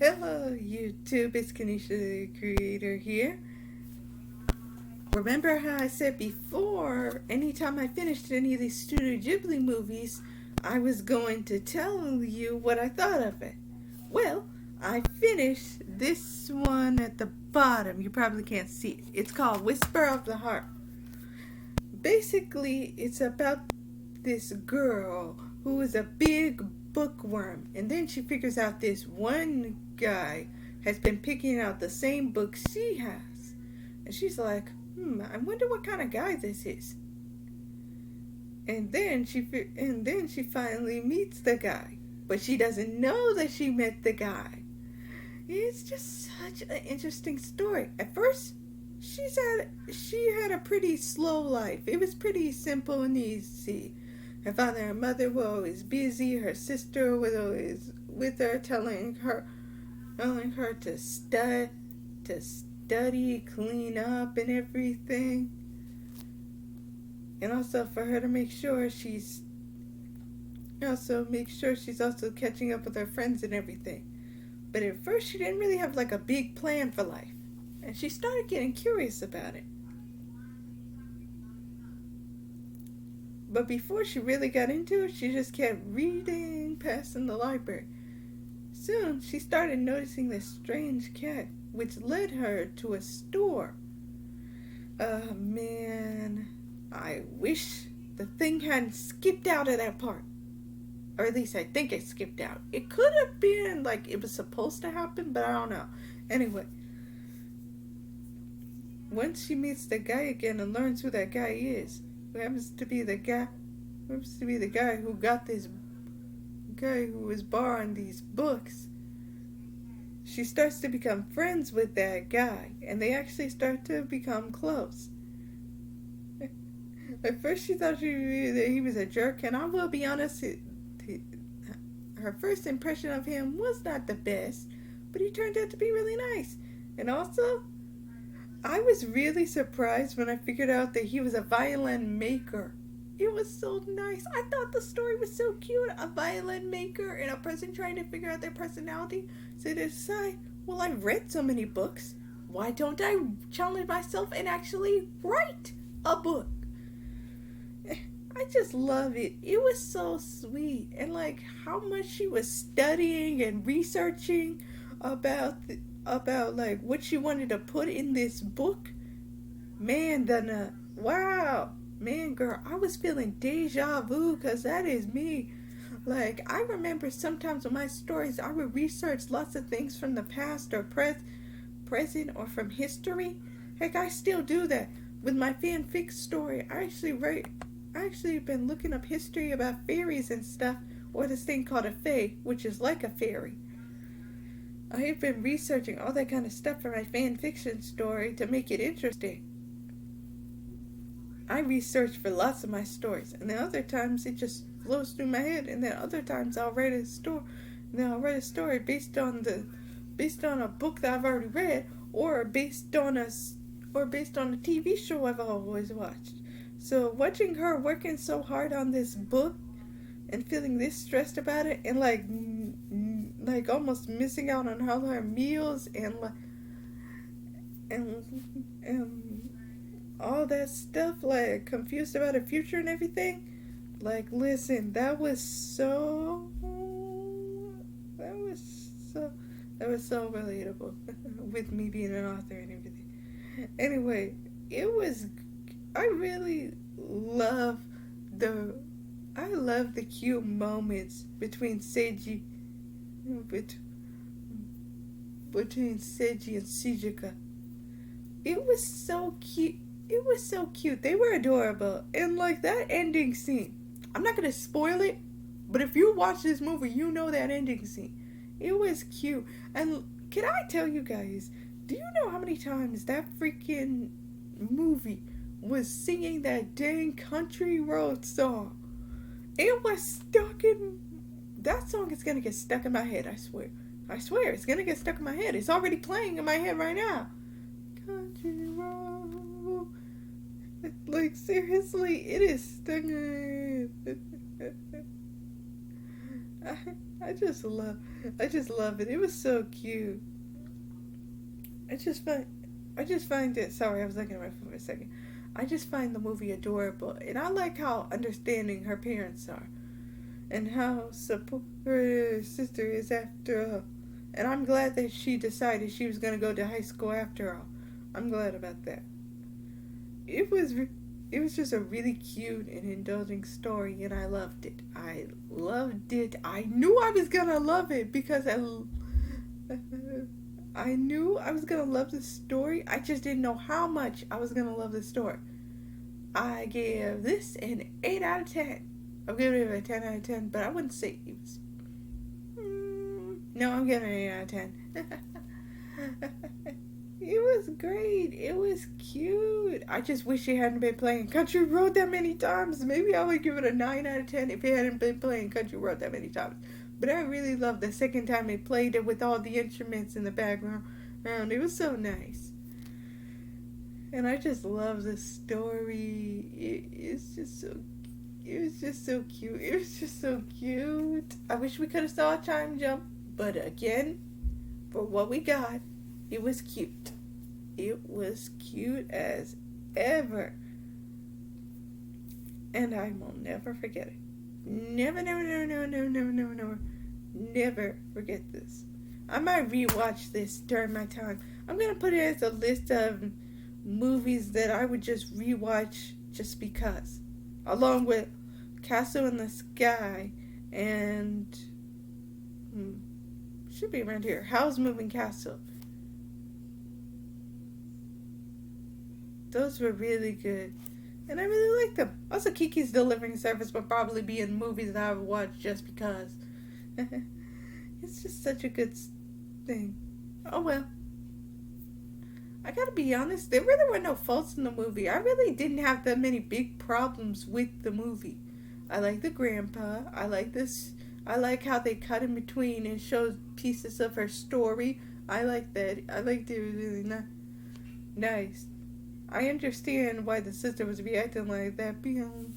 Hello, YouTube. It's Kanisha, the creator here. Remember how I said before, anytime I finished any of these Studio Ghibli movies, I was going to tell you what I thought of it. Well, I finished this one at the bottom. You probably can't see it. It's called Whisper of the Heart. Basically, it's about this girl who is a big bookworm, and then she figures out this one guy has been picking out the same books she has, and she's like, I wonder what kind of guy this is. And then she finally meets the guy, but she doesn't know that she met the guy. It's just such an interesting story. At first, she had a pretty slow life. It was pretty simple and easy. Her father and mother were always busy. Her sister was always with her, telling her to study, clean up, and everything. And also for her to make sure she's also catching up with her friends and everything. But at first, she didn't really have like a big plan for life, and she started getting curious about it. But before she really got into it, she just kept reading past in the library. Soon, she started noticing this strange cat, which led her to a store. Man, I wish the thing hadn't skipped out of that part. Or at least I think it skipped out. It could have been like it was supposed to happen, but I don't know. Anyway, once she meets the guy again and learns who that guy is, who happens to be the guy who got this guy who was borrowing these books, she starts to become friends with that guy, and they actually start to become close. At first, she thought that he was a jerk, and I will be honest, her first impression of him was not the best, but he turned out to be really nice. And also, I was really surprised when I figured out that he was a violin maker. It was so nice. I thought the story was so cute. A violin maker and a person trying to figure out their personality. So they decide, well, I've read so many books. Why don't I challenge myself and actually write a book? I just love it. It was so sweet. And like how much she was studying and researching about like what she wanted to put in this book. Man, wow. Man, girl, I was feeling deja vu because that is me. Like, I remember sometimes in my stories, I would research lots of things from the past or present or from history. Heck, I still do that. With my fanfic story, I actually been looking up history about fairies and stuff, or this thing called a fae, which is like a fairy. I have been researching all that kind of stuff for my fan fiction story to make it interesting. I research for lots of my stories, and then other times it just flows through my head, and then other times I'll write a story based on a book that I've already read, or based on a TV show I've always watched. So watching her working so hard on this book and feeling this stressed about it, and like almost missing out on all her meals and all that stuff, like confused about her future and everything. Like, listen, that was so relatable with me being an author and everything. Anyway, I really love the cute moments between Seiji and Shizuka. It was so cute. It was so cute. They were adorable. And like that ending scene, I'm not gonna spoil it, but if you watch this movie, you know that ending scene. It was cute. And can I tell you guys, do you know how many times that freaking movie was singing that dang country road song? It was stuck in... That song is gonna get stuck in my head, I swear. I swear, it's gonna get stuck in my head. It's already playing in my head right now. Country road. Like, seriously, it is stuck in my head. I just love, I just love it. It was so cute. I just find, I just find it. Sorry, I was looking at my phone for a second. I just find the movie adorable, and I like how understanding her parents are, and how supportive her sister is after all. And I'm glad that she decided she was gonna go to high school after all. I'm glad about that. It was it was just a really cute and indulging story, and I loved it. I loved it. I knew I was gonna love it because I knew I was gonna love the story. I just didn't know how much I was gonna love the story. I gave this an 8 out of 10. I'm giving it a 10 out of 10, but I wouldn't say it was. No, I'm giving it an 8 out of 10. It was great. It was cute. I just wish it hadn't been playing Country Road that many times. Maybe I would give it a 9 out of 10 if it hadn't been playing Country Road that many times. But I really loved the second time it played it with all the instruments in the background. It was so nice. And I just love the story. It's just so it was just so cute. It was just so cute. I wish we could have saw a time jump. But again, for what we got, it was cute. It was cute as ever. And I will never forget it. Never, never, never, never, never, never, never, never, never forget this. I might rewatch this during my time. I'm going to put it as a list of movies that I would just rewatch just because. Along with Castle in the Sky and... should be around here. Howl's Moving Castle. Those were really good. And I really liked them. Also, Kiki's Delivering Service would probably be in movies that I would watch just because. It's just such a good thing. Oh well. I gotta be honest, there really were no faults in the movie. I really didn't have that many big problems with the movie. I like the grandpa. I like this. I like how they cut in between and showed pieces of her story. I like that. I liked it. Really nice. I understand why the sister was reacting like that. Being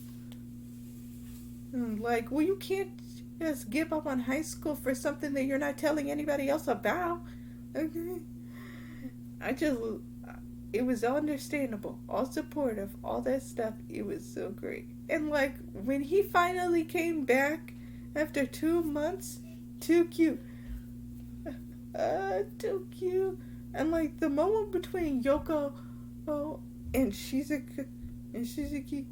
like, well, you can't just give up on high school for something that you're not telling anybody else about. Okay. It was all understandable, all supportive, all that stuff. It was so great. And like, when he finally came back after 2 months, too cute. Too cute. And like, the moment between Yoko and Shizuki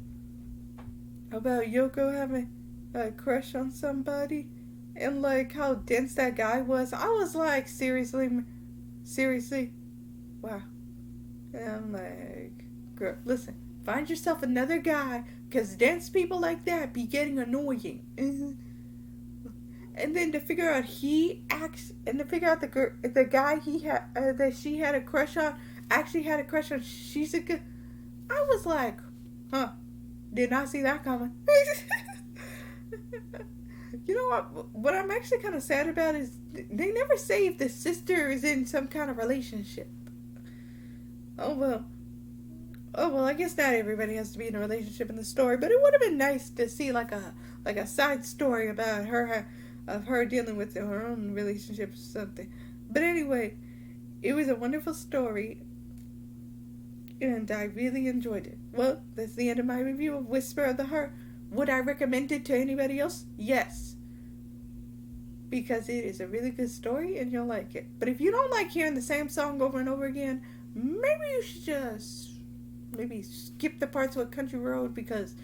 about Yoko having a crush on somebody, and like how dense that guy was, I was like, seriously, wow. And I'm like, girl, listen, find yourself another guy, because dense people like that be getting annoying. And then to figure out the guy he had that she had a crush on actually had a crush on Shizuka, I was like, huh, did not see that coming. You know what I'm actually kind of sad about is they never say if the sister is in some kind of relationship. Oh well. I guess not everybody has to be in a relationship in the story, but it would have been nice to see like a side story about her dealing with her own relationship or something. But anyway, it was a wonderful story, and I really enjoyed it. Well, that's the end of my review of Whisper of the Heart. Would I recommend it to anybody else? Yes. Because it is a really good story and you'll like it. But if you don't like hearing the same song over and over again, maybe you should just skip the parts with Country Road, because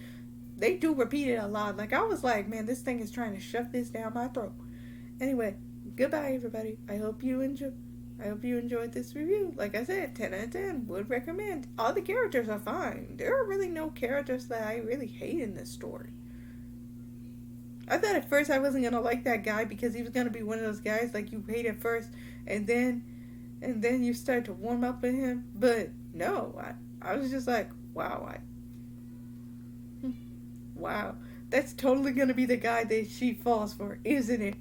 they do repeat it a lot. Like, I was like, man, this thing is trying to shove this down my throat. Anyway, goodbye, everybody. I hope you enjoyed this review. Like I said, 10 out of 10. Would recommend. All the characters are fine. There are really no characters that I really hate in this story. I thought at first I wasn't going to like that guy because he was going to be one of those guys like you hate at first and then you start to warm up with him. But no, I was just like, wow, wow. That's totally going to be the guy that she falls for, isn't it?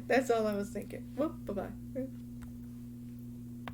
That's all I was thinking. Well, bye-bye.